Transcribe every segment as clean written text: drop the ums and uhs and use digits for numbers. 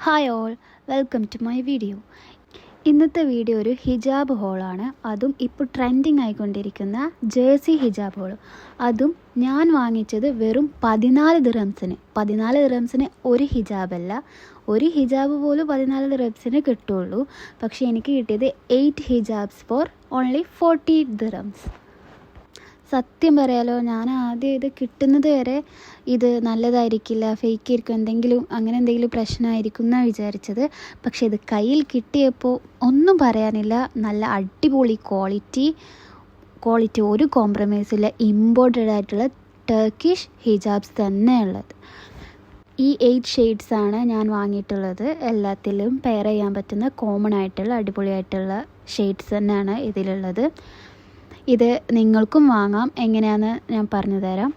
Hi all, welcome to my video. ഇന്നത്തെ video ഒരു ഹിജാബ് ഹോളാണ്. അതും ഇപ്പോൾ ട്രെൻഡിങ് ആയിക്കൊണ്ടിരിക്കുന്ന ജേഴ്സി ഹിജാബ് ഹോൾ. അതും ഞാൻ വാങ്ങിച്ചത് വെറും 14 ദിർഹംസിന്. 14 ദിർഹംസിന് ഒരു ഹിജാബല്ല, ഒരു ഹിജാബ് പോലും 14 ദിർഹംസിന് കിട്ടുള്ളൂ. പക്ഷേ എനിക്ക് കിട്ടിയത് 8 ഹിജാബ്സ് ഫോർ ഓൺലി 40 ദിർഹംസ്. സത്യം പറയാലോ, ഞാൻ ആദ്യം ഇത് കിട്ടുന്നത് വരെ ഇത് നല്ലതായിരിക്കില്ല, ഫേക്ക് ആയിരിക്കും, അങ്ങനെ എന്തെങ്കിലും പ്രശ്നമായിരിക്കും എന്നാണ് വിചാരിച്ചത്. പക്ഷേ ഇത് കയ്യിൽ കിട്ടിയപ്പോൾ ഒന്നും പറയാനില്ല. നല്ല അടിപൊളി ക്വാളിറ്റി ഒരു കോംപ്രമൈസും ഇല്ല. ഇമ്പോർട്ടഡ് ആയിട്ടുള്ള ടർക്കിഷ് ഹിജാബ്സ് തന്നെയുള്ളത്. ഈ 8 ഷെയ്ഡ്സാണ് ഞാൻ വാങ്ങിയിട്ടുള്ളത്. എല്ലാത്തിലും പെയർ ചെയ്യാൻ പറ്റുന്ന കോമൺ ആയിട്ടുള്ള അടിപൊളിയായിട്ടുള്ള ഷെയ്ഡ്സ് തന്നെയാണ് ഇതിലുള്ളത്. ഇത് നിങ്ങൾക്കും വാങ്ങാം. എങ്ങനെയാണെന്ന് ഞാൻ പറഞ്ഞു തരാം.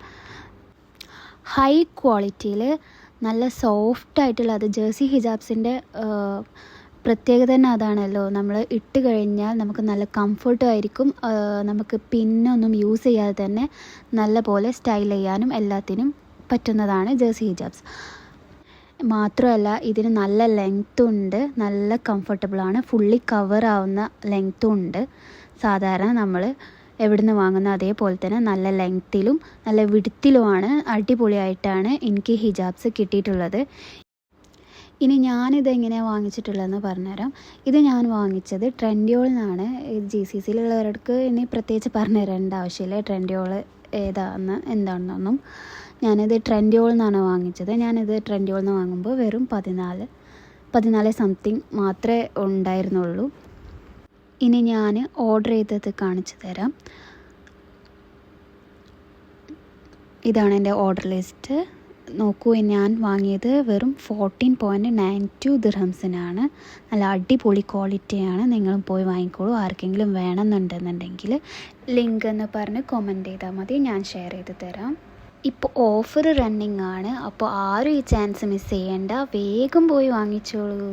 ഹൈ ക്വാളിറ്റിയിൽ നല്ല സോഫ്റ്റായിട്ടുള്ള, അത് ജേഴ്സി ഹിജാബ്സിൻ്റെ പ്രത്യേകത തന്നെ അതാണല്ലോ. നമ്മൾ ഇട്ട് കഴിഞ്ഞാൽ നമുക്ക് നല്ല കംഫർട്ടും ആയിരിക്കും. നമുക്ക് പിന്നൊന്നും യൂസ് ചെയ്യാതെ തന്നെ നല്ല പോലെ സ്റ്റൈൽ ചെയ്യാനും എല്ലാത്തിനും പറ്റുന്നതാണ് ജേഴ്സി ഹിജാബ്സ്. മാത്രമല്ല ഇതിന് നല്ല ലെങ്ത്തും ഉണ്ട്, നല്ല കംഫർട്ടബിളാണ്, ഫുള്ളി കവർ ആവുന്ന ലെങ്ത്തും ഉണ്ട്. സാധാരണ നമ്മൾ എവിടുന്ന് വാങ്ങുന്ന അതേപോലെ തന്നെ നല്ല ലെങ്ത്തിലും നല്ല വിഡ്ത്തിലുമാണ്. അടിപൊളിയായിട്ടാണ് എനിക്ക് ഹിജാബ്സ് കിട്ടിയിട്ടുള്ളത്. ഇനി ഞാനിത് എങ്ങനെയാണ് വാങ്ങിച്ചിട്ടുള്ളതെന്ന് പറഞ്ഞുതരാം. ഇത് ഞാൻ വാങ്ങിച്ചത് ട്രെൻഡിയോളിൽ നിന്നാണ്. GCCയിലുള്ളവർക്ക് ഇനി പ്രത്യേകിച്ച് പറഞ്ഞു തരേണ്ട ആവശ്യമില്ല ട്രെൻഡിയോൾ എന്താണെന്നൊന്നും. ഞാനിത് ട്രെൻഡിയോളിൽ നിന്നാണ് വാങ്ങിച്ചത്. ഞാനിത് ട്രെൻഡിയോളിൽ നിന്ന് വാങ്ങുമ്പോൾ വെറും 14 സംതിങ് മാത്രമേ ഉണ്ടായിരുന്നുള്ളൂ. ഇനി ഞാൻ ഓർഡർ ചെയ്തത് കാണിച്ചു തരാം. ഇതാണ് എൻ്റെ ഓർഡർ ലിസ്റ്റ്. നോക്കൂ, ഞാൻ വാങ്ങിയത് വെറും 14.92 ദിർഹംസിനാണ്. നല്ല അടിപൊളി ക്വാളിറ്റിയാണ്. നിങ്ങളും പോയി വാങ്ങിക്കോളൂ. ആർക്കെങ്കിലും വേണമെന്നുണ്ടെന്നുണ്ടെങ്കിൽ ലിങ്ക് എന്ന് പറഞ്ഞ് കമൻറ്റ് ചെയ്താൽ മതി, ഞാൻ ഷെയർ ചെയ്ത് തരാം. ഇപ്പോൾ ഓഫർ റണ്ണിങ് ആണ്. അപ്പോൾ ആരും ഈ ചാൻസ് മിസ് ചെയ്യേണ്ട, വേഗം പോയി വാങ്ങിച്ചോളൂ.